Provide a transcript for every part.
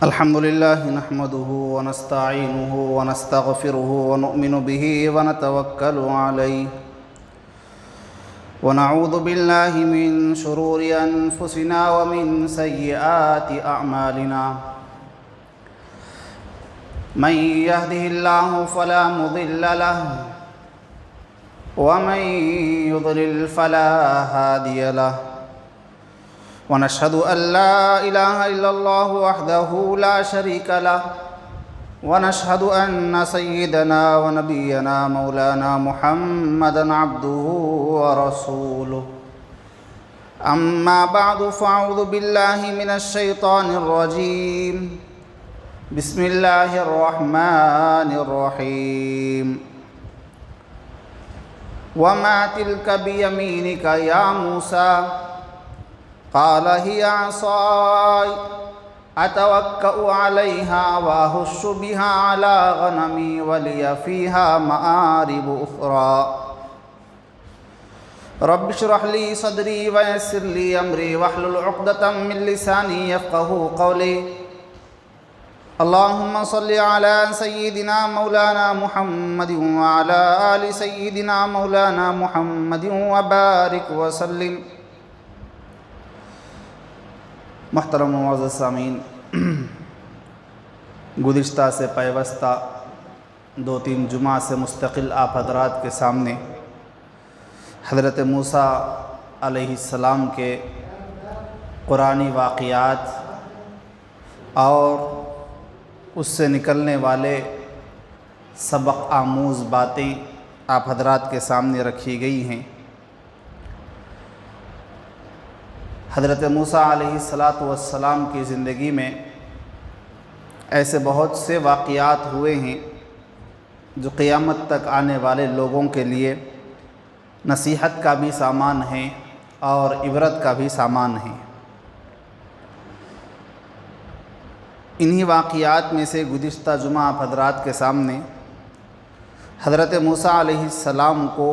الحمد لله نحمده ونستعينه ونستغفره ونؤمن به ونتوكل عليه ونعوذ بالله من شرور أنفسنا ومن سيئات أعمالنا من يهده الله فلا مضل له ومن يضلل فلا هادي له ونشهد أن لا إله إلا الله وحده لا شريك له ونشهد أن سيدنا ونبينا مولانا محمدا عبده ورسوله أما بعد فأعوذ بالله من الشيطان الرجيم بسم الله الرحمن الرحيم وما تلك بيمينك يا موسى قال هي عصاي أتوكأ عليها وأهش بها على غنمي ولي فيها مآرب أخرى رب اشرح لي صدري ويسر لي أمري واحلل عقدة من لساني يفقهوا قولي اللهم صل على سيدنا مولانا محمد وعلى آل سيدنا مولانا محمد وبارك وسلم. محترم و معزز سامعین، گزشتہ سے پیوستہ دو تین جمعہ سے مستقل آپ حضرات کے سامنے حضرت موسیٰ علیہ السلام کے قرآنی واقعات اور اس سے نکلنے والے سبق آموز باتیں آپ حضرات کے سامنے رکھی گئی ہیں. حضرت موسیٰ علیہ السلام کی زندگی میں ایسے بہت سے واقعات ہوئے ہیں جو قیامت تک آنے والے لوگوں کے لیے نصیحت کا بھی سامان ہیں اور عبرت کا بھی سامان ہیں. انہی واقعات میں سے گزشتہ جمعہ آپ حضرات کے سامنے حضرت موسیٰ علیہ السلام کو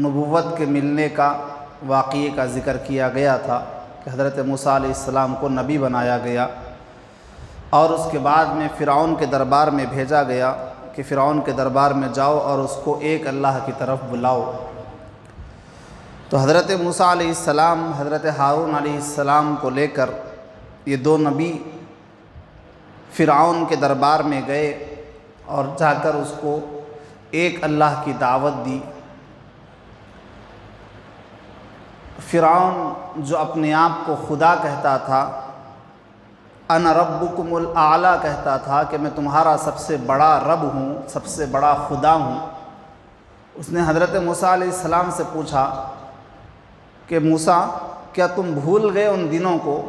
نبوت کے ملنے کا واقعے کا ذکر کیا گیا تھا کہ حضرت موسیٰ علیہ السلام کو نبی بنایا گیا اور اس کے بعد میں فرعون کے دربار میں بھیجا گیا کہ فرعون کے دربار میں جاؤ اور اس کو ایک اللہ کی طرف بلاؤ. تو حضرت موسیٰ علیہ السلام حضرت ہارون علیہ السلام کو لے کر یہ دو نبی فرعون کے دربار میں گئے اور جا کر اس کو ایک اللہ کی دعوت دی. فرعون جو اپنے آپ کو خدا کہتا تھا، انا ربکم الاعلیٰ کہتا تھا کہ میں تمہارا سب سے بڑا رب ہوں، سب سے بڑا خدا ہوں، اس نے حضرت موسیٰ علیہ السلام سے پوچھا کہ موسیٰ کیا تم بھول گئے ان دنوں کو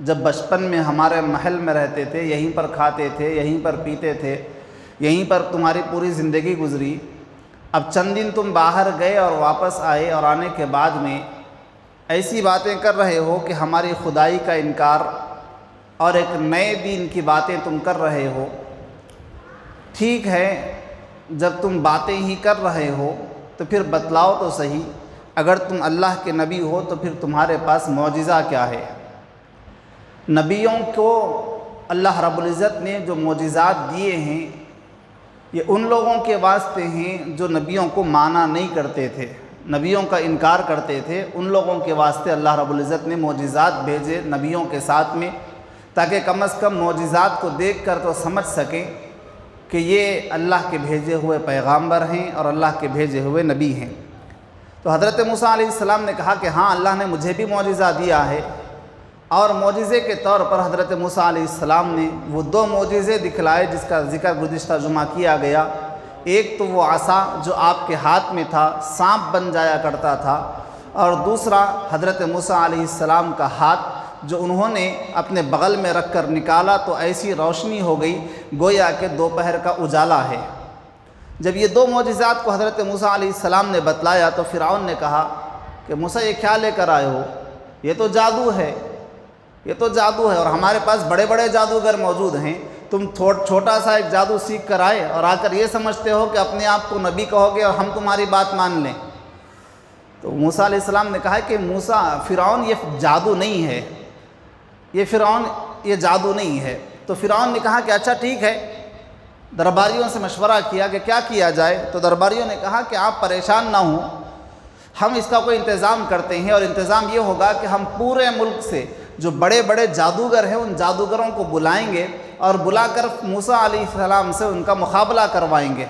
جب بچپن میں ہمارے محل میں رہتے تھے، یہیں پر کھاتے تھے، یہیں پر پیتے تھے، یہیں پر تمہاری پوری زندگی گزری. اب چند دن تم باہر گئے اور واپس آئے اور آنے کے بعد میں ایسی باتیں کر رہے ہو کہ ہماری خدائی کا انکار اور ایک نئے دین کی باتیں تم کر رہے ہو. ٹھیک ہے، جب تم باتیں ہی کر رہے ہو تو پھر بتلاؤ تو صحیح، اگر تم اللہ کے نبی ہو تو پھر تمہارے پاس معجزہ کیا ہے؟ نبیوں کو اللہ رب العزت نے جو معجزات دیے ہیں یہ ان لوگوں کے واسطے ہیں جو نبیوں کو مانا نہیں کرتے تھے، نبیوں کا انکار کرتے تھے. ان لوگوں کے واسطے اللہ رب العزت نے معجزات بھیجے نبیوں کے ساتھ میں، تاکہ کم از کم معجزات کو دیکھ کر تو سمجھ سکیں کہ یہ اللہ کے بھیجے ہوئے پیغامبر ہیں اور اللہ کے بھیجے ہوئے نبی ہیں. تو حضرت موسیٰ علیہ السلام نے کہا کہ ہاں، اللہ نے مجھے بھی معجزہ دیا ہے. اور معجزے کے طور پر حضرت موسیٰ علیہ السلام نے وہ دو معجزے دکھلائے جس کا ذکر گزشتہ جمعہ کیا گیا. ایک تو وہ عصا جو آپ کے ہاتھ میں تھا، سانپ بن جایا کرتا تھا، اور دوسرا حضرت موسیٰ علیہ السلام کا ہاتھ جو انہوں نے اپنے بغل میں رکھ کر نکالا تو ایسی روشنی ہو گئی گویا کہ دوپہر کا اجالا ہے. جب یہ دو معجزات کو حضرت موسیٰ علیہ السلام نے بتلایا تو فرعون نے کہا کہ موسیٰ یہ کیا لے کر آئے ہو؟ یہ تو جادو ہے، یہ تو جادو ہے، اور ہمارے پاس بڑے بڑے جادوگر موجود ہیں. تم چھوٹا سا ایک جادو سیکھ کر آئے اور آ کر یہ سمجھتے ہو کہ اپنے آپ کو نبی کہو گے اور ہم تمہاری بات مان لیں. تو موسیٰ علیہ السلام نے کہا کہ موسیٰ، فرعون یہ جادو نہیں ہے، یہ فرعون یہ جادو نہیں ہے. تو فرعون نے کہا کہ اچھا ٹھیک ہے، درباریوں سے مشورہ کیا کہ کیا کیا جائے، تو درباریوں نے کہا کہ آپ پریشان نہ ہوں، ہم اس کا کوئی انتظام کرتے ہیں، اور انتظام یہ ہوگا کہ ہم پورے ملک سے جو بڑے بڑے جادوگر ہیں ان جادوگروں کو بلائیں گے اور بلا کر موسیٰ علیہ السلام سے ان کا مقابلہ کروائیں گے۔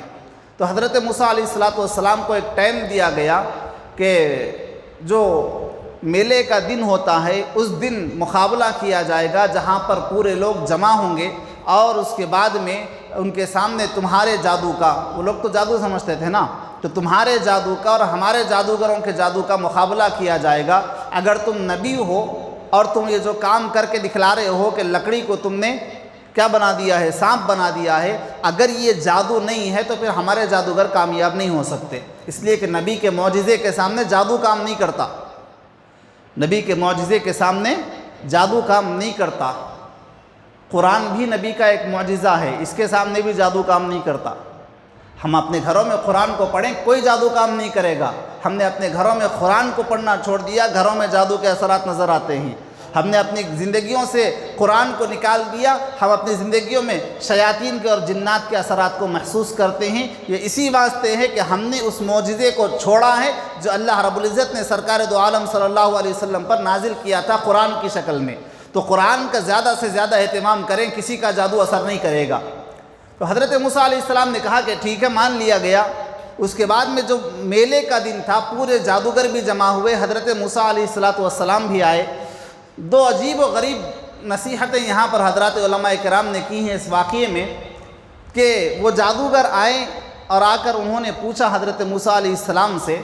تو حضرت موسیٰ علیہ السلام کو ایک ٹائم دیا گیا کہ جو میلے کا دن ہوتا ہے اس دن مقابلہ کیا جائے گا، جہاں پر پورے لوگ جمع ہوں گے، اور اس کے بعد میں ان کے سامنے تمہارے جادو کا، وہ لوگ تو جادو سمجھتے تھے نا، تو تمہارے جادو کا اور ہمارے جادوگروں کے جادو کا مقابلہ کیا جائے گا۔ اگر تم نبی ہو اور تم یہ جو کام کر کے دکھلا رہے ہو کہ لکڑی کو تم نے کیا بنا دیا ہے، سانپ بنا دیا ہے، اگر یہ جادو نہیں ہے تو پھر ہمارے جادوگر کامیاب نہیں ہو سکتے، اس لیے کہ نبی کے معجزے کے سامنے جادو کام نہیں کرتا، نبی کے معجزے کے سامنے جادو کام نہیں کرتا۔ قرآن بھی نبی کا ایک معجزہ ہے، اس کے سامنے بھی جادو کام نہیں کرتا۔ ہم اپنے گھروں میں قرآن کو پڑھیں، کوئی جادو کام نہیں کرے گا۔ ہم نے اپنے گھروں میں قرآن کو پڑھنا چھوڑ دیا، گھروں میں جادو کے اثرات نظر آتے ہیں۔ ہم نے اپنی زندگیوں سے قرآن کو نکال دیا، ہم اپنی زندگیوں میں شیاطین کے اور جنات کے اثرات کو محسوس کرتے ہیں۔ یہ اسی واسطے ہے کہ ہم نے اس معجزے کو چھوڑا ہے جو اللہ رب العزت نے سرکار دو عالم صلی اللہ علیہ وسلم پر نازل کیا تھا قرآن کی شکل میں۔ تو قرآن کا زیادہ سے زیادہ اہتمام کریں، کسی کا جادو اثر نہیں کرے گا۔ تو حضرت موسیٰ علیہ السلام نے کہا کہ ٹھیک ہے، مان لیا گیا۔ اس کے بعد میں جو میلے کا دن تھا، پورے جادوگر بھی جمع ہوئے، حضرت موسیٰ علیہ السلام بھی آئے۔ دو عجیب و غریب نصیحتیں یہاں پر حضرات علماء کرام نے کی ہیں اس واقعے میں، کہ وہ جادوگر آئے اور آ کر انہوں نے پوچھا حضرت موسیٰ علیہ السلام سے،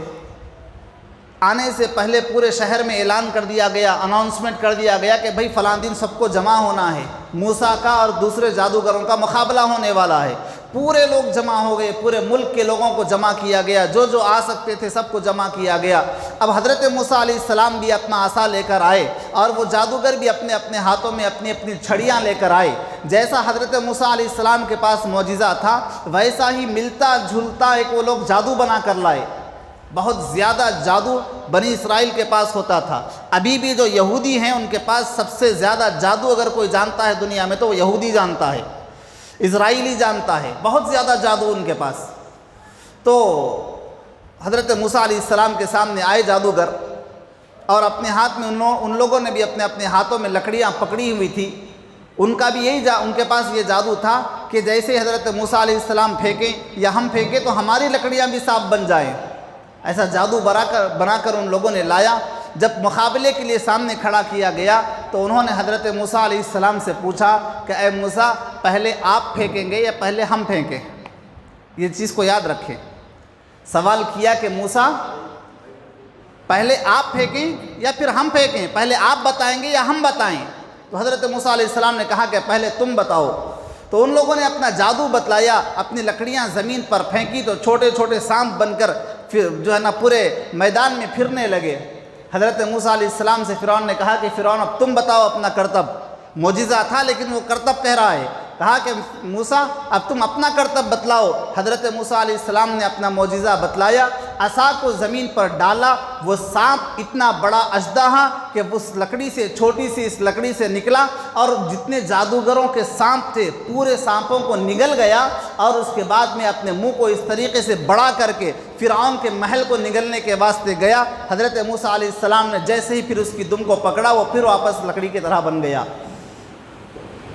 آنے سے پہلے پورے شہر میں اعلان کر دیا گیا، اناؤنسمنٹ کر دیا گیا کہ بھئی فلاں دن سب کو جمع ہونا ہے، موسیٰ کا اور دوسرے جادوگروں کا مقابلہ ہونے والا ہے۔ پورے لوگ جمع ہو گئے، پورے ملک کے لوگوں کو جمع کیا گیا، جو آ سکتے تھے سب کو جمع کیا گیا۔ اب حضرت موسیٰ علیہ السلام بھی اپنا عصا لے کر آئے، اور وہ جادوگر بھی اپنے اپنے ہاتھوں میں اپنی اپنی چھڑیاں لے کر آئے۔ جیسا حضرت موسیٰ علیہ السلام کے پاس معجزہ تھا، ویسا ہی ملتا جھلتا ایک وہ لوگ جادو بنا کر لائے۔ بہت زیادہ جادو بنی اسرائیل کے پاس ہوتا تھا۔ ابھی بھی جو یہودی ہیں ان کے پاس سب سے زیادہ جادو اگر کوئی جانتا ہے دنیا میں تو وہ یہودی جانتا ہے، اسرائیلی جانتا ہے، بہت زیادہ جادو ان کے پاس۔ تو حضرت موسیٰ علیہ السلام کے سامنے آئے جادوگر، اور اپنے ہاتھ میں ان لوگوں نے بھی اپنے اپنے ہاتھوں میں لکڑیاں پکڑی ہوئی تھی۔ ان کا بھی ان کے پاس یہ جادو تھا کہ جیسے حضرت موسیٰ علیہ السلام پھینکیں یا ہم پھینکیں تو ہماری لکڑیاں بھی سانپ بن جائیں۔ ایسا جادو بنا کر ان لوگوں نے لایا۔ جب مقابلے کے لیے سامنے کھڑا کیا گیا تو انہوں نے حضرت موسیٰ علیہ السلام سے پوچھا کہ اے موسیٰ، پہلے آپ پھینکیں گے یا پہلے ہم پھینکیں؟ یہ چیز کو یاد رکھیں۔ سوال کیا کہ موسیٰ پہلے آپ پھینکیں یا پھر ہم پھینکیں، پہلے آپ بتائیں گے یا ہم بتائیں؟ تو حضرت موسیٰ علیہ السلام نے کہا کہ پہلے تم بتاؤ۔ تو ان لوگوں نے اپنا جادو بتلایا، اپنی لکڑیاں زمین پر پھینکی تو چھوٹے چھوٹے سانپ بن کر پھر جو ہے نا پورے میدان میں پھرنے لگے۔ حضرت موسیٰ علیہ السلام سے فرعون نے کہا کہ فرعون اب تم بتاؤ اپنا کرتب۔ معجزہ تھا لیکن وہ کرتب کہہ رہا ہے۔ کہا کہ موسیٰ اب تم اپنا کرتب بتلاؤ۔ حضرت موسیٰ علیہ السلام نے اپنا معجزہ بتلایا، عصا کو زمین پر ڈالا، وہ سانپ اتنا بڑا اژدہا کہ اس لکڑی سے، چھوٹی سی اس لکڑی سے نکلا، اور جتنے جادوگروں کے سانپ تھے پورے سانپوں کو نگل گیا، اور اس کے بعد میں اپنے منہ کو اس طریقے سے بڑا کر کے فرعون کے محل کو نگلنے کے واسطے گیا۔ حضرت موسیٰ علیہ السلام نے جیسے ہی پھر اس کی دم کو پکڑا، وہ پھر واپس لکڑی کی طرح بن گیا۔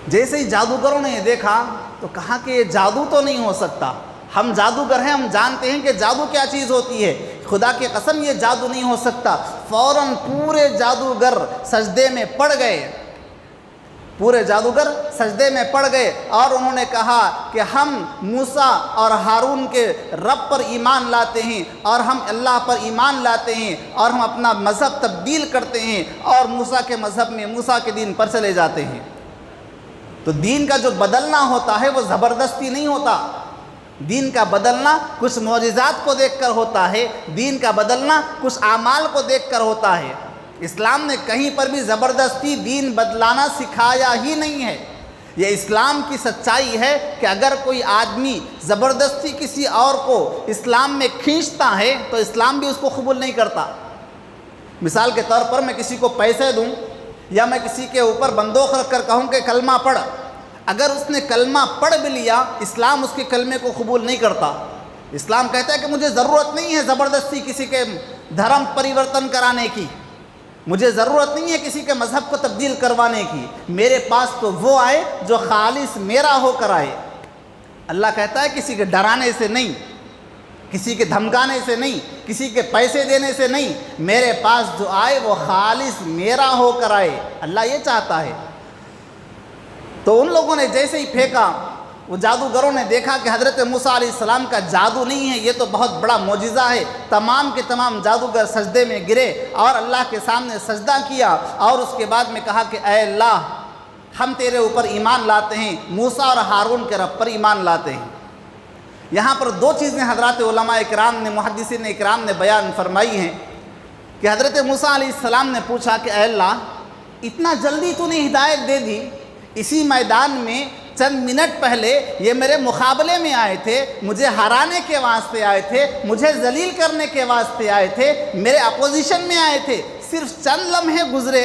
جیسے ہی جادوگروں نے یہ دیکھا تو کہا کہ یہ جادو تو نہیں ہو سکتا، ہم جادوگر ہیں، ہم جانتے ہیں کہ جادو کیا چیز ہوتی ہے، خدا کی قسم یہ جادو نہیں ہو سکتا۔ فوراً پورے جادوگر سجدے میں پڑ گئے، پورے جادوگر سجدے میں پڑ گئے، اور انہوں نے کہا کہ ہم موسیٰ اور ہارون کے رب پر ایمان لاتے ہیں، اور ہم اللہ پر ایمان لاتے ہیں، اور ہم اپنا مذہب تبدیل کرتے ہیں اور موسیٰ کے مذہب میں، موسیٰ کے دین پر چلے جاتے ہیں۔ تو دین کا جو بدلنا ہوتا ہے وہ زبردستی نہیں ہوتا، دین کا بدلنا کچھ معجزات کو دیکھ کر ہوتا ہے، دین کا بدلنا کچھ اعمال کو دیکھ کر ہوتا ہے۔ اسلام نے کہیں پر بھی زبردستی دین بدلانا سکھایا ہی نہیں ہے۔ یہ اسلام کی سچائی ہے کہ اگر کوئی آدمی زبردستی کسی اور کو اسلام میں کھینچتا ہے تو اسلام بھی اس کو قبول نہیں کرتا۔ مثال کے طور پر میں کسی کو پیسے دوں یا میں کسی کے اوپر بندوق رکھ کر کہوں کہ کلمہ پڑھ، اگر اس نے کلمہ پڑھ بھی لیا، اسلام اس کے کلمے کو قبول نہیں کرتا۔ اسلام کہتا ہے کہ مجھے ضرورت نہیں ہے زبردستی کسی کے دھرم پریورتن کرانے کی، مجھے ضرورت نہیں ہے کسی کے مذہب کو تبدیل کروانے کی، میرے پاس تو وہ آئے جو خالص میرا ہو کر آئے۔ اللہ کہتا ہے کسی کے ڈرانے سے نہیں، کسی کے دھمکانے سے نہیں، کسی کے پیسے دینے سے نہیں، میرے پاس جو آئے وہ خالص میرا ہو کر آئے، اللہ یہ چاہتا ہے۔ تو ان لوگوں نے جیسے ہی پھینکا، وہ جادوگروں نے دیکھا کہ حضرت موسیٰ علیہ السلام کا جادو نہیں ہے، یہ تو بہت بڑا معجزہ ہے۔ تمام کے تمام جادوگر سجدے میں گرے اور اللہ کے سامنے سجدہ کیا، اور اس کے بعد میں کہا کہ اے اللہ، ہم تیرے اوپر ایمان لاتے ہیں، موسیٰ اور ہارون کے رب پر ایمان لاتے ہیں۔ یہاں پر دو چیزیں حضرات علماء اکرام نے، محدثین اکرام نے بیان فرمائی ہیں کہ حضرت موسیٰ علیہ السلام نے پوچھا کہ اے اللہ، اتنا جلدی تو نے ہدایت دے دی، اسی میدان میں چند منٹ پہلے یہ میرے مقابلے میں آئے تھے، مجھے ہرانے کے واسطے آئے تھے، مجھے ذلیل کرنے کے واسطے آئے تھے، میرے اپوزیشن میں آئے تھے، صرف چند لمحے گزرے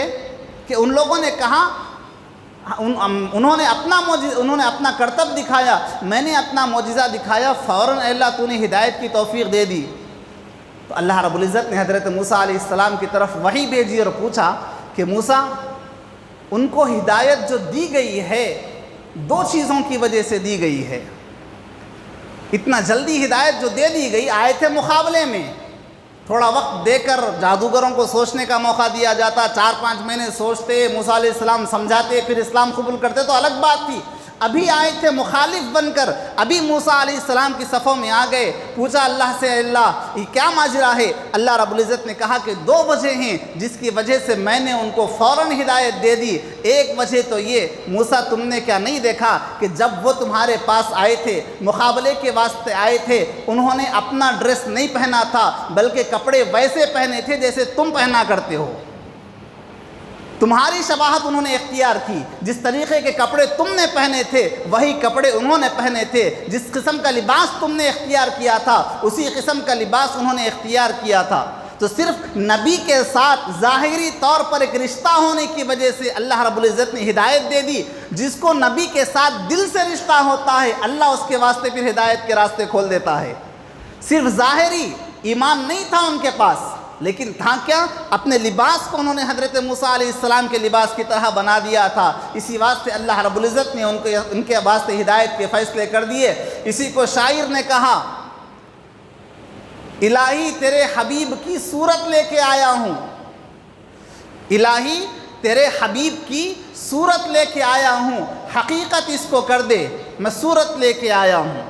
کہ ان لوگوں نے کہا، انہوں نے اپنا کرتب دکھایا، میں نے اپنا معجزہ دکھایا، فوراً اے اللہ تو نے ہدایت کی توفیق دے دی۔ تو اللہ رب العزت نے حضرت موسیٰ علیہ السلام کی طرف وحی بھیجی اور پوچھا کہ موسیٰ، ان کو ہدایت جو دی گئی ہے دو چیزوں کی وجہ سے دی گئی ہے۔ اتنا جلدی ہدایت جو دے دی گئی، آئے تھے مقابلے میں، تھوڑا وقت دے کر جادوگروں کو سوچنے کا موقع دیا جاتا، 4-5 مہینے سوچتے، موسیٰ علیہ السلام سمجھاتے، پھر اسلام قبول کرتے تو الگ بات تھی۔ ابھی آئے تھے مخالف بن کر، ابھی موسیٰ علیہ السلام کی صفوں میں آ گئے، پوچھا اللہ سے، اللہ یہ کیا ماجرا ہے؟ اللہ رب العزت نے کہا کہ 2 وجہ ہیں جس کی وجہ سے میں نے ان کو فوراً ہدایت دے دی۔ ایک وجہ تو یہ، موسیٰ تم نے کیا نہیں دیکھا کہ جب وہ تمہارے پاس آئے تھے، مقابلے کے واسطے آئے تھے، انہوں نے اپنا ڈریس نہیں پہنا تھا بلکہ کپڑے ویسے پہنے تھے جیسے تم پہنا کرتے ہو۔ تمہاری شباہت انہوں نے اختیار کی، جس طریقے کے کپڑے تم نے پہنے تھے وہی کپڑے انہوں نے پہنے تھے، جس قسم کا لباس تم نے اختیار کیا تھا اسی قسم کا لباس انہوں نے اختیار کیا تھا۔ تو صرف نبی کے ساتھ ظاہری طور پر ایک رشتہ ہونے کی وجہ سے اللہ رب العزت نے ہدایت دے دی۔ جس کو نبی کے ساتھ دل سے رشتہ ہوتا ہے، اللہ اس کے واسطے پھر ہدایت کے راستے کھول دیتا ہے۔ صرف ظاہری ایمان نہیں تھا ان کے پاس، لیکن تھا کیا؟ اپنے لباس کو انہوں نے حضرت موسیٰ علیہ السلام کے لباس کی طرح بنا دیا تھا۔ اسی واسطے اللہ رب العزت نے ان کے واسطے ہدایت کے فیصلے کر دیے۔ اسی کو شاعر نے کہا، الہی تیرے حبیب کی صورت لے کے آیا ہوں، الہی تیرے حبیب کی صورت لے کے آیا ہوں، حقیقت اس کو کر دے، میں صورت لے کے آیا ہوں،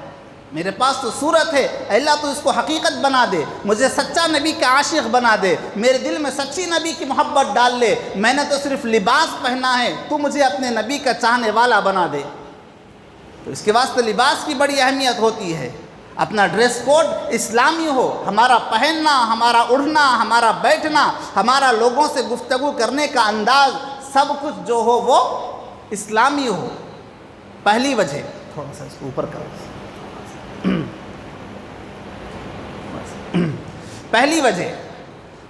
میرے پاس تو صورت ہے، اللہ تو اس کو حقیقت بنا دے، مجھے سچا نبی کا عاشق بنا دے، میرے دل میں سچی نبی کی محبت ڈال لے، میں نے تو صرف لباس پہنا ہے، تو مجھے اپنے نبی کا چاہنے والا بنا دے۔ تو اس کے واسطے لباس کی بڑی اہمیت ہوتی ہے، اپنا ڈریس کوڈ اسلامی ہو، ہمارا پہننا، ہمارا اڑھنا، ہمارا بیٹھنا، ہمارا لوگوں سے گفتگو کرنے کا انداز، سب کچھ جو ہو وہ اسلامی ہو۔ پہلی وجہ، تھوڑا سا اس کو اوپر کرو، پہلی وجہ۔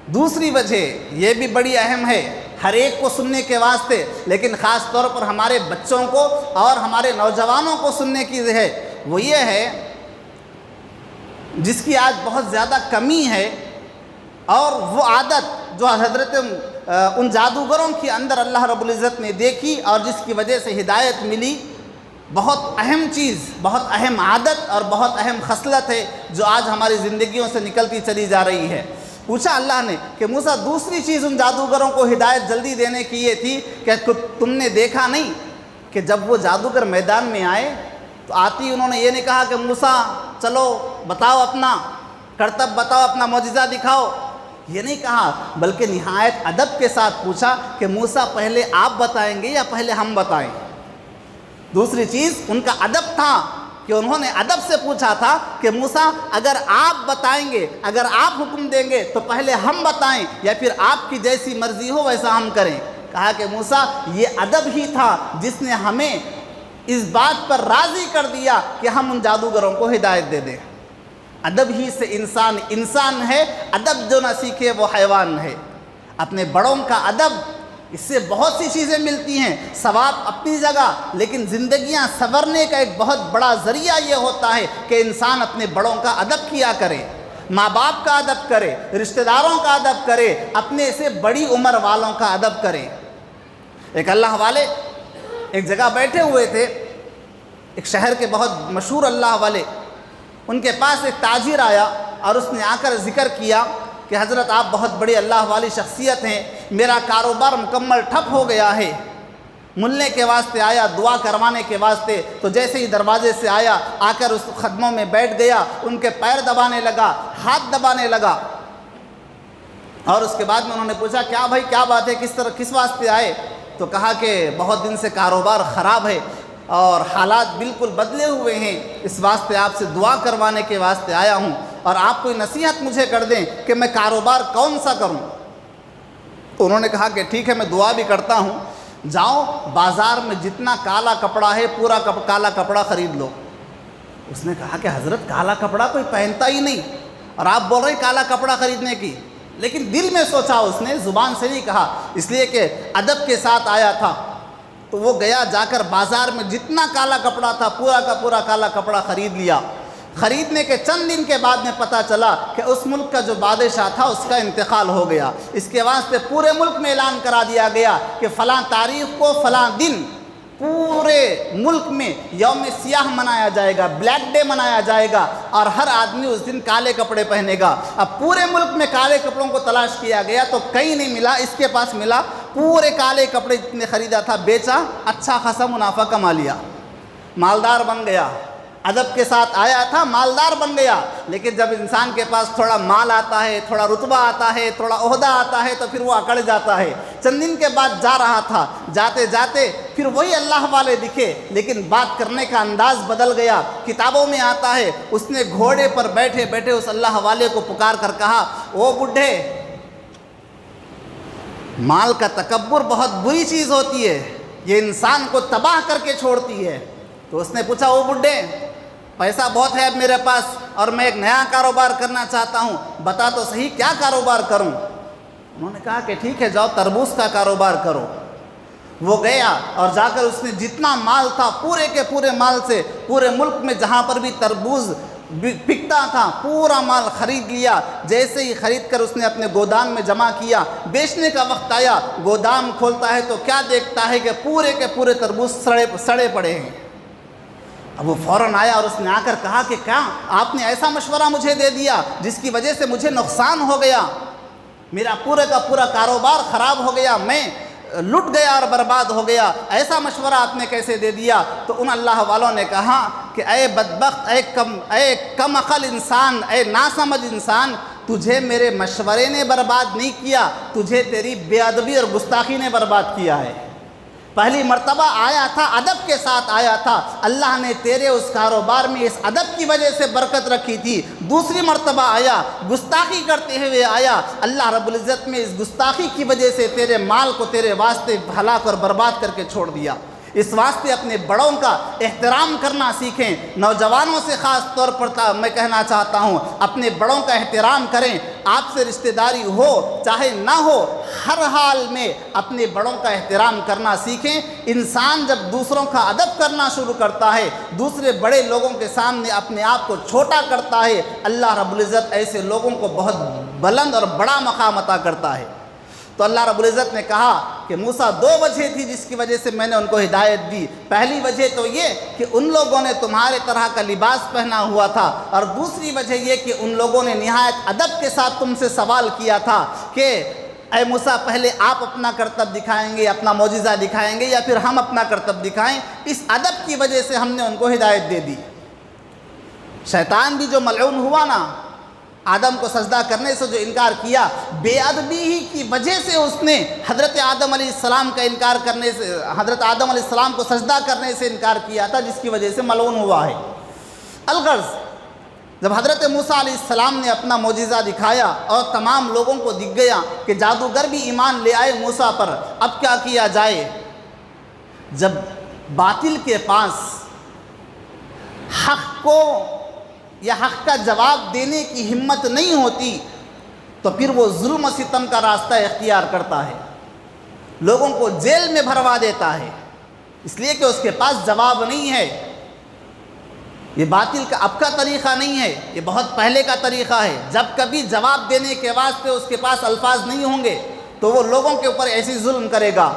دوسری وجہ یہ بھی بڑی اہم ہے ہر ایک کو سننے کے واسطے، لیکن خاص طور پر ہمارے بچوں کو اور ہمارے نوجوانوں کو سننے کی ہے، وہ یہ ہے جس کی آج بہت زیادہ کمی ہے، اور وہ عادت جو حضرت ان جادوگروں کے اندر اللہ رب العزت نے دیکھی اور جس کی وجہ سے ہدایت ملی، بہت اہم چیز، بہت اہم عادت اور بہت اہم خصلت ہے جو آج ہماری زندگیوں سے نکلتی چلی جا رہی ہے۔ پوچھا اللہ نے کہ موسیٰ دوسری چیز ان جادوگروں کو ہدایت جلدی دینے کی یہ تھی کہ تم نے دیکھا نہیں کہ جب وہ جادوگر میدان میں آئے تو آتی انہوں نے یہ نہیں کہا کہ موسیٰ چلو بتاؤ اپنا کرتب، بتاؤ اپنا معجزہ دکھاؤ، یہ نہیں کہا، بلکہ نہایت ادب کے ساتھ پوچھا کہ موسیٰ پہلے آپ بتائیں گے یا پہلے ہم بتائیں؟ دوسری چیز ان کا ادب تھا کہ انہوں نے ادب سے پوچھا تھا کہ موسیٰ اگر آپ بتائیں گے، اگر آپ حکم دیں گے تو پہلے ہم بتائیں یا پھر آپ کی جیسی مرضی ہو ویسا ہم کریں؟ کہا کہ موسیٰ یہ ادب ہی تھا جس نے ہمیں اس بات پر راضی کر دیا کہ ہم ان جادوگروں کو ہدایت دے دیں۔ ادب ہی سے انسان ہے، ادب جو نہ سیکھے وہ حیوان ہے۔ اپنے بڑوں کا ادب اس سے بہت سی چیزیں ملتی ہیں، ثواب اپنی جگہ، لیکن زندگیاں سنورنے کا ایک بہت بڑا ذریعہ یہ ہوتا ہے کہ انسان اپنے بڑوں کا ادب کیا کرے، ماں باپ کا ادب کرے، رشتہ داروں کا ادب کرے، اپنے سے بڑی عمر والوں کا ادب کرے۔ ایک اللہ والے ایک جگہ بیٹھے ہوئے تھے، ایک شہر کے بہت مشہور اللہ والے، ان کے پاس ایک تاجر آیا اور اس نے آ کر ذکر کیا کہ حضرت آپ بہت بڑی اللہ والی شخصیت ہیں، میرا کاروبار مکمل ٹھپ ہو گیا ہے، ملنے کے واسطے آیا، دعا کروانے کے واسطے، تو جیسے ہی دروازے سے آیا آ کر اس خدموں میں بیٹھ گیا، ان کے پیر دبانے لگا، ہاتھ دبانے لگا، اور اس کے بعد میں انہوں نے پوچھا کیا بھائی کیا بات ہے، کس واسطے آئے؟ تو کہا کہ بہت دن سے کاروبار خراب ہے اور حالات بالکل بدلے ہوئے ہیں، اس واسطے آپ سے دعا کروانے کے واسطے آیا ہوں، اور آپ کوئی نصیحت مجھے کر دیں کہ میں کاروبار کون سا کروں۔ تو انہوں نے کہا کہ ٹھیک ہے میں دعا بھی کرتا ہوں، جاؤ بازار میں جتنا کالا کپڑا ہے پورا کالا کپڑا خرید لو۔ اس نے کہا کہ حضرت کالا کپڑا کوئی پہنتا ہی نہیں اور آپ بول رہے ہیں کالا کپڑا خریدنے کی، لیکن دل میں سوچا، اس نے زبان سے نہیں کہا، اس لیے کہ ادب کے ساتھ آیا تھا۔ تو وہ گیا، جا کر بازار میں جتنا کالا کپڑا تھا پورا کا پورا کالا کپڑا خرید لیا۔ خریدنے کے چند دن کے بعد میں پتہ چلا کہ اس ملک کا جو بادشاہ تھا اس کا انتقال ہو گیا، اس کے واسطے پورے ملک میں اعلان کرا دیا گیا کہ فلاں تاریخ کو فلاں دن پورے ملک میں یوم سیاہ منایا جائے گا، بلیک ڈے منایا جائے گا، اور ہر آدمی اس دن کالے کپڑے پہنے گا۔ اب پورے ملک میں کالے کپڑوں کو تلاش کیا گیا تو کہیں نہیں ملا، اس کے پاس ملا، پورے کالے کپڑے جتنے خریدا تھا بیچا، اچھا خاصا منافع کما لیا، مالدار بن گیا۔ ادب کے ساتھ آیا تھا، مالدار بن گیا، لیکن جب انسان کے پاس تھوڑا مال آتا ہے، تھوڑا رتبہ آتا ہے، تھوڑا عہدہ آتا ہے تو پھر وہ اکڑ جاتا ہے۔ چند دن کے بعد جا رہا تھا، جاتے جاتے پھر وہی اللہ والے دکھے، لیکن بات کرنے کا انداز بدل گیا۔ کتابوں میں آتا ہے اس نے گھوڑے پر بیٹھے بیٹھے اس اللہ والے کو پکار کر کہا، او بڈھے، مال کا تکبر بہت بری چیز ہوتی ہے، یہ انسان کو تباہ کر کے چھوڑتی ہے۔ تو اس نے پوچھا، او بڈھے، پیسہ بہت ہے اب میرے پاس اور میں ایک نیا کاروبار کرنا چاہتا ہوں، بتا تو صحیح کیا کاروبار کروں؟ انہوں نے کہا کہ ٹھیک ہے جاؤ تربوز کا کاروبار کرو۔ وہ گیا اور جا کر اس نے جتنا مال تھا پورے کے پورے مال سے پورے ملک میں جہاں پر بھی تربوز بکتا تھا پورا مال خرید لیا۔ جیسے ہی خرید کر اس نے اپنے گودام میں جمع کیا، بیچنے کا وقت آیا، گودام کھولتا ہے تو کیا دیکھتا ہے کہ پورے کے پورے تربوز سڑے پڑے ہیں۔ اب وہ فوراً آیا اور اس نے آ کر کہا کہ کیا آپ نے ایسا مشورہ مجھے دے دیا جس کی وجہ سے مجھے نقصان ہو گیا، میرا پورے کا پورا کاروبار خراب ہو گیا، میں لٹ گیا اور برباد ہو گیا، ایسا مشورہ آپ نے کیسے دے دیا؟ تو ان اللہ والوں نے کہا کہ اے بدبخت، اے کم عقل انسان، اے ناسمجھ انسان، تجھے میرے مشورے نے برباد نہیں کیا، تجھے تیری بے ادبی اور گستاخی نے برباد کیا ہے۔ پہلی مرتبہ آیا تھا، ادب کے ساتھ آیا تھا، اللہ نے تیرے اس کاروبار میں اس ادب کی وجہ سے برکت رکھی تھی۔ دوسری مرتبہ آیا، گستاخی کرتے ہوئے آیا، اللہ رب العزت میں اس گستاخی کی وجہ سے تیرے مال کو تیرے واسطے ہلاک اور برباد کر کے چھوڑ دیا۔ اس واسطے اپنے بڑوں کا احترام کرنا سیکھیں۔ نوجوانوں سے خاص طور پر میں کہنا چاہتا ہوں، اپنے بڑوں کا احترام کریں۔ آپ سے رشتہ داری ہو چاہے نہ ہو، ہر حال میں اپنے بڑوں کا احترام کرنا سیکھیں۔ انسان جب دوسروں کا ادب کرنا شروع کرتا ہے، دوسرے بڑے لوگوں کے سامنے اپنے آپ کو چھوٹا کرتا ہے، اللہ رب العزت ایسے لوگوں کو بہت بلند اور بڑا مقام عطا کرتا ہے۔ تو اللہ رب العزت نے کہا کہ موسیٰ، دو وجہ تھی جس کی وجہ سے میں نے ان کو ہدایت دی۔ پہلی وجہ تو یہ کہ ان لوگوں نے تمہارے طرح کا لباس پہنا ہوا تھا، اور دوسری وجہ یہ کہ ان لوگوں نے نہایت ادب کے ساتھ تم سے سوال کیا تھا کہ اے موسیٰ، پہلے آپ اپنا کرتب دکھائیں گے، اپنا معجزہ دکھائیں گے، یا پھر ہم اپنا کرتب دکھائیں؟ اس ادب کی وجہ سے ہم نے ان کو ہدایت دے دی۔ شیطان بھی جو ملعون ہوا نا، آدم کو سجدہ کرنے سے جو انکار کیا، بے ادبی ہی کی وجہ سے اس نے حضرت آدم علیہ السلام کا انکار کرنے سے، حضرت آدم علیہ السلام کو سجدہ کرنے سے انکار کیا تھا، جس کی وجہ سے ملعون ہوا ہے۔ الغرض، جب حضرت موسیٰ علیہ السلام نے اپنا معجزہ دکھایا اور تمام لوگوں کو دکھ گیا کہ جادوگر بھی ایمان لے آئے موسیٰ پر، اب کیا کیا جائے؟ جب باطل کے پاس حق کو یا حق کا جواب دینے کی ہمت نہیں ہوتی تو پھر وہ ظلم و ستم کا راستہ اختیار کرتا ہے۔ لوگوں کو جیل میں بھروا دیتا ہے، اس لیے کہ اس کے پاس جواب نہیں ہے۔ یہ باطل کا اب کا طریقہ نہیں ہے، یہ بہت پہلے کا طریقہ ہے۔ جب کبھی جواب دینے کے واسطے اس کے پاس الفاظ نہیں ہوں گے تو وہ لوگوں کے اوپر ایسی ظلم کرے گا۔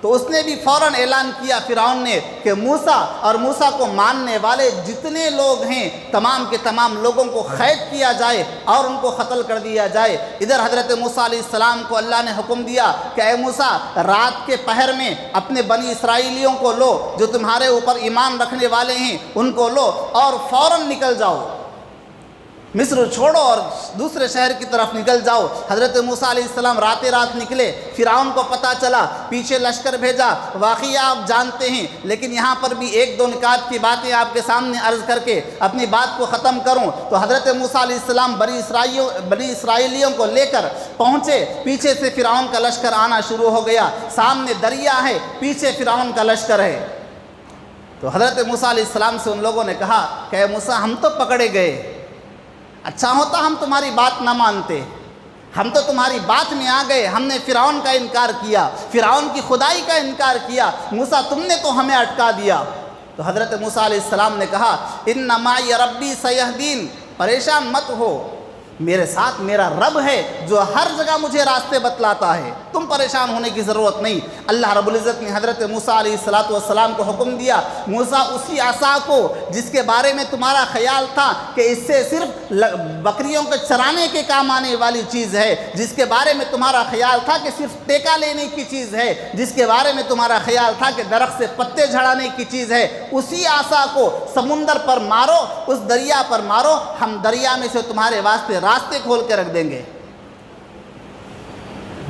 تو اس نے بھی فوراً اعلان کیا فرعون نے کہ موسیٰ اور موسیٰ کو ماننے والے جتنے لوگ ہیں تمام کے تمام لوگوں کو قید کیا جائے اور ان کو قتل کر دیا جائے۔ ادھر حضرت موسیٰ علیہ السلام کو اللہ نے حکم دیا کہ اے موسیٰ، رات کے پہر میں اپنے بنی اسرائیلیوں کو لو جو تمہارے اوپر ایمان رکھنے والے ہیں، ان کو لو اور فوراً نکل جاؤ، مصر چھوڑو اور دوسرے شہر کی طرف نکل جاؤ۔ حضرت موسیٰ علیہ السلام رات نکلے، فرعون کو پتہ چلا، پیچھے لشکر بھیجا، واقعہ آپ جانتے ہیں، لیکن یہاں پر بھی ایک دو نکات کی باتیں آپ کے سامنے عرض کر کے اپنی بات کو ختم کروں۔ تو حضرت موسیٰ علیہ السلام بنی اسرائیلیوں کو لے کر پہنچے، پیچھے سے فرعون کا لشکر آنا شروع ہو گیا، سامنے دریا ہے، پیچھے فرعون کا لشکر ہے۔ تو حضرت موسیٰ علیہ السلام سے ان لوگوں نے کہا کہ اے موسیٰ، ہم تو پکڑے گئے، اچھا ہوتا ہم تمہاری بات نہ مانتے، ہم تو تمہاری بات میں آ گئے، ہم نے فرعون کا انکار کیا، فرعون کی خدائی کا انکار کیا، موسیٰ تم نے تو ہمیں اٹکا دیا۔ تو حضرت موسیٰ علیہ السلام نے کہا ان معی ربی سیہدین، پریشان مت ہو، میرے ساتھ میرا رب ہے جو ہر جگہ مجھے راستے بتلاتا ہے، تم پریشان ہونے کی ضرورت نہیں۔ اللہ رب العزت نے حضرت موسیٰ علیہ السلام کو حکم دیا، موسیٰ اسی عصا کو جس کے بارے میں تمہارا خیال تھا کہ اس سے صرف بکریوں کے چرانے کے کام آنے والی چیز ہے، جس کے بارے میں تمہارا خیال تھا کہ صرف ٹیکا لینے کی چیز ہے، جس کے بارے میں تمہارا خیال تھا کہ درخت سے پتے جھڑانے کی چیز ہے، اسی عصا کو سمندر پر مارو، اس دریا پر مارو، ہم دریا میں سے تمہارے واسطے راستے کھول کے رکھ دیں گے۔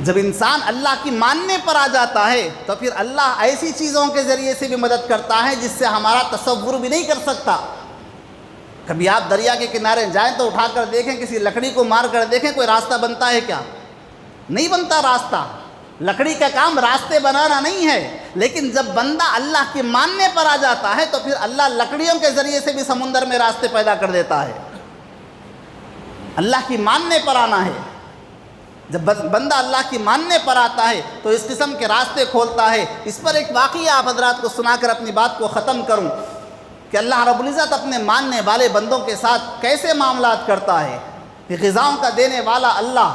جب انسان اللہ کی ماننے پر آ جاتا ہے تو پھر اللہ ایسی چیزوں کے ذریعے سے بھی مدد کرتا ہے جس سے ہمارا تصور بھی نہیں کر سکتا۔ کبھی آپ دریا کے کنارے جائیں تو اٹھا کر دیکھیں، کسی لکڑی کو مار کر دیکھیں، کوئی راستہ بنتا ہے کیا؟ نہیں بنتا راستہ۔ لکڑی کا کام راستے بنانا نہیں ہے، لیکن جب بندہ اللہ کی ماننے پر آ جاتا ہے تو پھر اللہ لکڑیوں کے ذریعے سے بھی سمندر میں راستے پیدا کر دیتا ہے۔ اللہ کی ماننے پر آنا ہے، جب بندہ اللہ کی ماننے پر آتا ہے تو اس قسم کے راستے کھولتا ہے۔ اس پر ایک واقعہ آپ حضرات کو سنا کر اپنی بات کو ختم کروں کہ اللہ رب العزت اپنے ماننے والے بندوں کے ساتھ کیسے معاملات کرتا ہے۔ کہ غذاؤں کا دینے والا اللہ،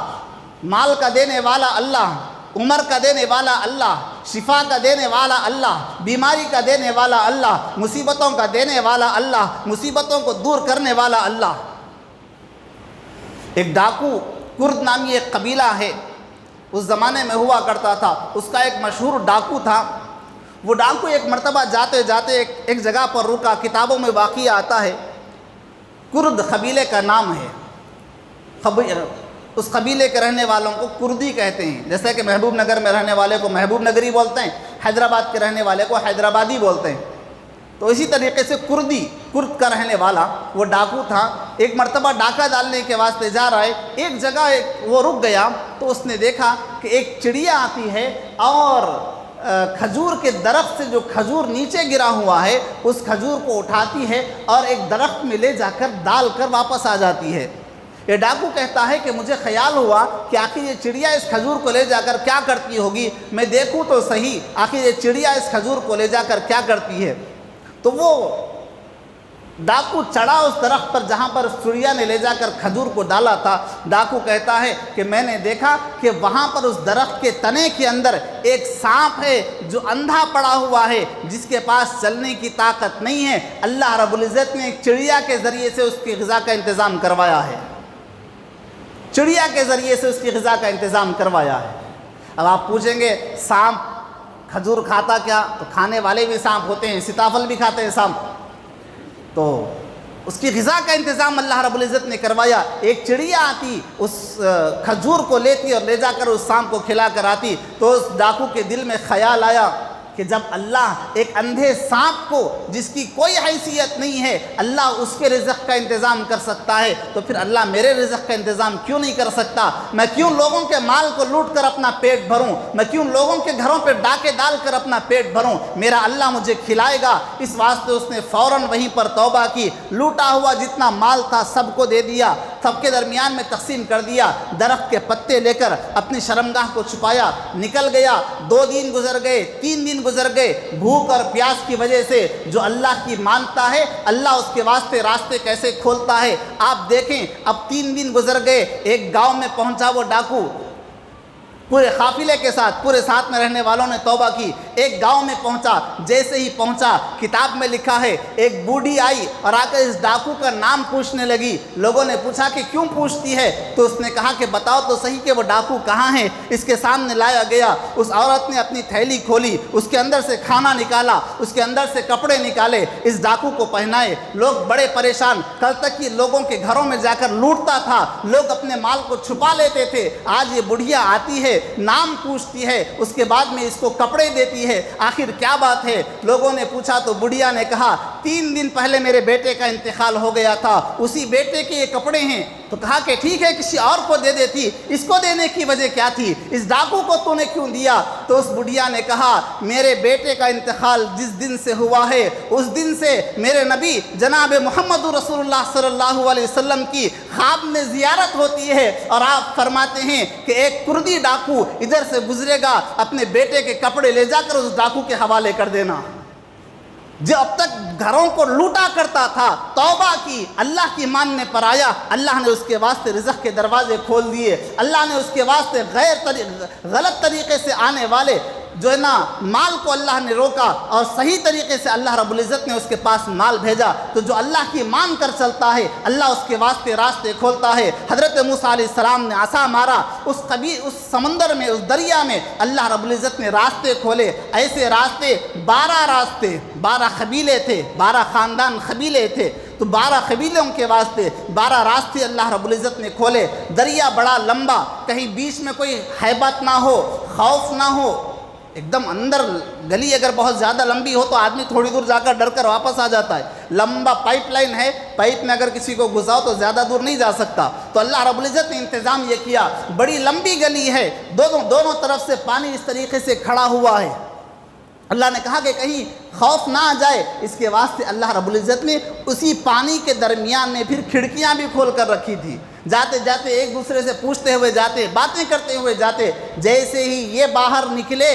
مال کا دینے والا اللہ، عمر کا دینے والا اللہ، شفا کا دینے والا اللہ، بیماری کا دینے والا اللہ، مصیبتوں کا دینے والا اللہ، مصیبتوں کو دور کرنے والا اللہ۔ ایک ڈاکو کرد نامی ایک قبیلہ ہے، اس زمانے میں ہوا کرتا تھا، اس کا ایک مشہور ڈاکو تھا۔ وہ ڈاکو ایک مرتبہ جاتے جاتے ایک جگہ پر رکا، کتابوں میں واقعہ آتا ہے، کرد قبیلے کا نام ہے، اس قبیلے کے رہنے والوں کو کردی کہتے ہیں، جیسے کہ محبوب نگر میں رہنے والے کو محبوب نگری بولتے ہیں، حیدرآباد کے رہنے والے کو حیدرآبادی بولتے ہیں۔ تو اسی طریقے سے کرد کا رہنے والا وہ ڈاکو تھا۔ ایک مرتبہ ڈاکہ ڈالنے کے واسطے جا رہا ہے، ایک جگہ وہ رک گیا تو اس نے دیکھا کہ ایک چڑیا آتی ہے اور کھجور کے درخت سے جو کھجور نیچے گرا ہوا ہے اس کھجور کو اٹھاتی ہے اور ایک درخت میں لے جا کر ڈال کر واپس آ جاتی ہے۔ یہ ڈاکو کہتا ہے کہ مجھے خیال ہوا کہ آخر یہ چڑیا اس کھجور کو لے جا کر کیا کرتی ہوگی، میں دیکھوں تو صحیح آخر یہ چڑیا اس کھجور کو لے جا کر کیا کرتی ہے۔ تو وہ ڈاکو چڑھا اس درخت پر جہاں پر چڑیا نے لے جا کر کھجور کو ڈالا تھا۔ ڈاکو کہتا ہے کہ میں نے دیکھا کہ وہاں پر اس درخت کے تنے کے اندر ایک سانپ ہے جو اندھا پڑا ہوا ہے، جس کے پاس چلنے کی طاقت نہیں ہے۔ اللہ رب العزت نے ایک چڑیا کے ذریعے سے اس کی غذا کا انتظام کروایا ہے، چڑیا کے ذریعے سے اس کی غذا کا انتظام کروایا ہے۔ اب آپ پوچھیں گے سانپ کھجور کھاتا کیا؟ تو کھانے والے بھی سانپ ہوتے ہیں، سیتافل بھی کھاتے ہیں سانپ، تو اس کی غذا کا انتظام اللہ رب العزت نے کروایا۔ ایک چڑیا آتی، اس کھجور کو لیتی اور لے جا کر اس سانپ کو کھلا کر آتی۔ تو اس ڈاکو کے دل میں خیال آیا کہ جب اللہ ایک اندھے سانپ کو جس کی کوئی حیثیت نہیں ہے اللہ اس کے رزق کا انتظام کر سکتا ہے، تو پھر اللہ میرے رزق کا انتظام کیوں نہیں کر سکتا؟ میں کیوں لوگوں کے مال کو لوٹ کر اپنا پیٹ بھروں؟ میں کیوں لوگوں کے گھروں پہ ڈاکے ڈال کر اپنا پیٹ بھروں؟ میرا اللہ مجھے کھلائے گا۔ اس واسطے اس نے فوراً وہیں پر توبہ کی، لوٹا ہوا جتنا مال تھا سب کو دے دیا، سب کے درمیان میں تقسیم کر دیا، درخت کے پتے لے کر اپنی شرمگاہ کو چھپایا، نکل گیا۔ 2 دن گزر گئے، 3 دن گزر گئے، بھوک اور پیاس کی وجہ سے جو اللہ کی مانتا ہے اللہ اس کے واسطے راستے کیسے کھولتا ہے۔ آپ دیکھیں اب 3 دن گزر گئے، ایک گاؤں میں پہنچا وہ ڈاکو، پورے قافلے کے ساتھ، پورے ساتھ میں رہنے والوں نے توبہ کی۔ ایک گاؤں میں پہنچا، جیسے ہی پہنچا کتاب میں لکھا ہے ایک بوڑھی آئی اور آ کر اس ڈاکو کا نام پوچھنے لگی۔ لوگوں نے پوچھا کہ کیوں پوچھتی ہے؟ تو اس نے کہا کہ بتاؤ تو صحیح کہ وہ ڈاکو کہاں ہے۔ اس کے سامنے لایا گیا، اس عورت نے اپنی تھیلی کھولی، اس کے اندر سے کھانا نکالا، اس کے اندر سے کپڑے نکالے، اس ڈاکو کو پہنائے۔ لوگ بڑے پریشان، کل تک یہ لوگوں کے گھروں میں جا کر لوٹتا تھا، لوگ اپنے مال کو چھپا لیتے تھے، آج یہ بڑھیا آتی ہے، نام پوچھتی ہے، اس کے بعد میں اس کو کپڑے دیتی ہے، آخر کیا بات ہے؟ لوگوں نے پوچھا تو بڑھیا نے کہا 3 دن پہلے میرے بیٹے کا انتقال ہو گیا تھا، اسی بیٹے کے یہ کپڑے ہیں۔ تو کہا کہ ٹھیک ہے کسی اور کو دے دیتی، اس کو دینے کی وجہ کیا تھی؟ اس ڈاکو کو تو نے کیوں دیا؟ تو اس بڑھیا نے کہا میرے بیٹے کا انتقال جس دن سے ہوا ہے اس دن سے میرے نبی جناب محمد رسول اللہ صلی اللہ علیہ وسلم کی خواب میں زیارت ہوتی ہے، اور آپ فرماتے ہیں کہ ایک کردی ڈاکو ادھر سے گزرے گا، اپنے بیٹے کے کپڑے لے جا کر اس ڈاکو کے حوالے کر دینا۔ جو اب تک گھروں کو لوٹا کرتا تھا، توبہ کی، اللہ کی ماننے پر آیا، اللہ نے اس کے واسطے رزق کے دروازے کھول دیے، اللہ نے اس کے واسطے غلط طریقے سے آنے والے جو ہے نا مال کو اللہ نے روکا، اور صحیح طریقے سے اللہ رب العزت نے اس کے پاس مال بھیجا۔ تو جو اللہ کی مان کر چلتا ہے اللہ اس کے واسطے راستے کھولتا ہے۔ حضرت موسیٰ علیہ السلام نے عصا مارا، اس سمندر میں، اس دریا میں اللہ رب العزت نے راستے کھولے، ایسے راستے 12 قبیلے تھے، 12 خاندان قبیلے تھے، تو 12 قبیلوں کے واسطے 12 راستے اللہ رب العزت نے کھولے۔ دریا بڑا لمبا، کہیں بیچ میں کوئی ہیبت نہ ہو، خوف نہ ہو، ایک دم اندر گلی اگر بہت زیادہ لمبی ہو تو آدمی تھوڑی دور جا کر ڈر کر واپس آ جاتا ہے۔ لمبا پائپ لائن ہے، پائپ میں اگر کسی کو گھساؤ تو زیادہ دور نہیں جا سکتا، تو اللہ رب العزت نے انتظام یہ کیا، بڑی لمبی گلی ہے، دونوں طرف سے پانی اس طریقے سے کھڑا ہوا ہے۔ اللہ نے کہا کہ کہیں خوف نہ آ جائے، اس کے واسطے اللہ رب العزت نے اسی پانی کے درمیان میں پھر کھڑکیاں بھی کھول کر رکھی تھی۔ جاتے جاتے ایک دوسرے سے پوچھتے ہوئے جاتے، باتیں کرتے ہوئے جاتے۔ جیسے ہی یہ باہر نکلے،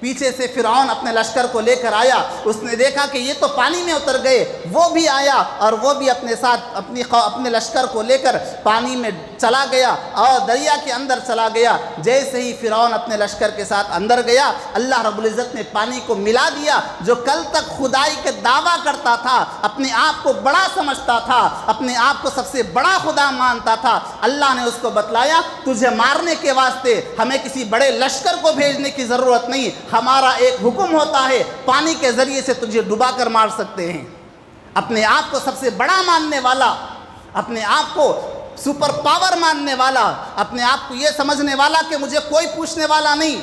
پیچھے سے فرعون اپنے لشکر کو لے کر آیا، اس نے دیکھا کہ یہ تو پانی میں اتر گئے، وہ بھی آیا اور وہ بھی اپنے ساتھ اپنے لشکر کو لے کر پانی میں چلا گیا اور دریا کے اندر چلا گیا۔ جیسے ہی فرعون اپنے لشکر کے ساتھ اندر گیا، اللہ رب العزت نے پانی کو ملا دیا۔ جو کل تک خدائی کا دعویٰ کرتا تھا، اپنے آپ کو بڑا سمجھتا تھا، اپنے آپ کو سب سے بڑا خدا مانتا تھا، اللہ نے اس کو بتلایا تجھے مارنے کے واسطے ہمیں کسی بڑے لشکر کو بھیجنے کی ضرورت نہیں، ہمارا ایک حکم ہوتا ہے، پانی کے ذریعے سے تجھے ڈبا کر مار سکتے ہیں۔ اپنے آپ کو سب سے بڑا ماننے والا، اپنے آپ کو سپر پاور ماننے والا، اپنے آپ کو یہ سمجھنے والا کہ مجھے کوئی پوچھنے والا نہیں،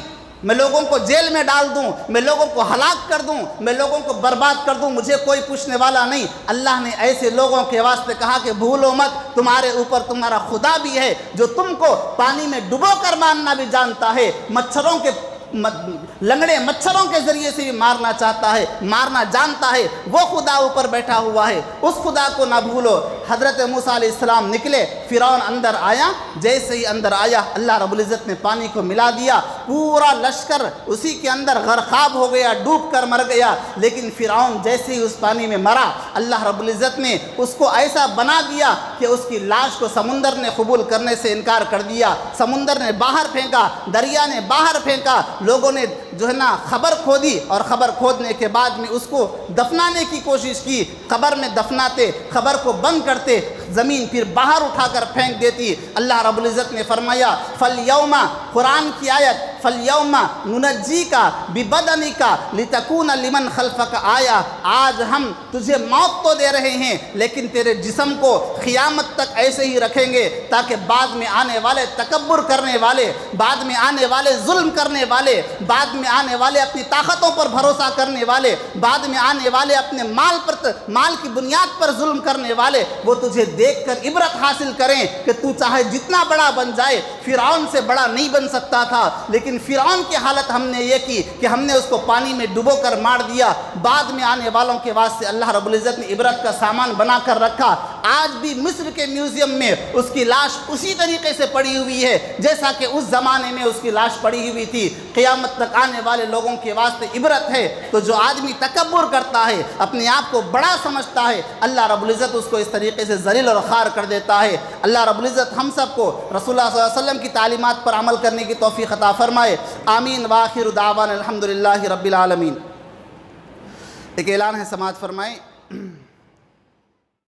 میں لوگوں کو جیل میں ڈال دوں، میں لوگوں کو ہلاک کر دوں، میں لوگوں کو برباد کر دوں، مجھے کوئی پوچھنے والا نہیں۔ اللہ نے ایسے لوگوں کے واسطے کہا کہ بھولو مت، تمہارے اوپر تمہارا خدا بھی ہے جو تم کو پانی میں ڈبو کر مارنا بھی جانتا ہے، مچھروں کے لنگڑے مچھروں کے ذریعے سے بھی مارنا چاہتا ہے، مارنا جانتا ہے، وہ خدا اوپر بیٹھا ہوا ہے، اس خدا کو نہ بھولو۔ حضرت موسیٰ علیہ السلام نکلے، فرعون اندر آیا، جیسے ہی اندر آیا اللہ رب العزت نے پانی کو ملا دیا، پورا لشکر اسی کے اندر غرقاب ہو گیا، ڈوب کر مر گیا۔ لیکن فرعون جیسے ہی اس پانی میں مرا، اللہ رب العزت نے اس کو ایسا بنا دیا کہ اس کی لاش کو سمندر نے قبول کرنے سے انکار کر دیا، سمندر نے باہر پھینکا، دریا نے باہر پھینکا، لوگوں نے جو ہے نا خبر کھودی، اور خبر کھودنے کے بعد میں اس کو دفنانے کی کوشش کی، قبر میں دفناتے، خبر کو بند کرتے، زمین پھر باہر اٹھا کر پھینک دیتی۔ اللہ رب العزت نے فرمایا فَالْيَوْمَ، قرآن کی آیت، فَالْيَوْمَ نُنَجِّيكَ بِبَدَنِكَ لِتَكُونَ لِمَنْ خَلْفَكَ آیَةً، آج ہم تجھے موت تو دے رہے ہیں لیکن تیرے جسم کو قیامت تک ایسے ہی رکھیں گے تاکہ بعد میں آنے والے تکبر کرنے والے، بعد میں آنے والے ظلم کرنے والے، بعد میں آنے والے اپنی طاقتوں پر بھروسہ کرنے والے، بعد میں آنے والے اپنے مال کی بنیاد پر ظلم کرنے والے، وہ تجھے دیکھ کر عبرت حاصل کریں کہ تو چاہے جتنا بڑا بن جائے، فرعون سے بڑا نہیں بن سکتا تھا، لیکن فرعون کی حالت ہم نے یہ کی کہ ہم نے اس کو پانی میں ڈبو کر مار دیا۔ بعد میں آنے والوں کے واسطے اللہ رب العزت نے عبرت کا سامان بنا کر رکھا۔ آج بھی مصر کے میوزیم میں اس کی لاش اسی طریقے سے پڑی ہوئی ہے جیسا کہ اس زمانے میں اس کی لاش پڑی ہوئی تھی۔ قیامت تک آنے والے لوگوں کے واسطے عبرت ہے۔ تو جو آدمی تکبر کرتا ہے، اپنے آپ کو بڑا سمجھتا ہے، اللہ رب العزت اس کو اس طریقے سے ذلیل اور خوار کر دیتا ہے۔ اللہ رب العزت ہم سب کو رسول اللہ صلی اللہ علیہ وسلم کی تعلیمات پر عمل کرنے کی توفیق عطا فرمائے۔ آمین وآخر دعوانا الحمدللہ رب العالمین۔ ایک اعلان ہے، سماعت فرمائیں۔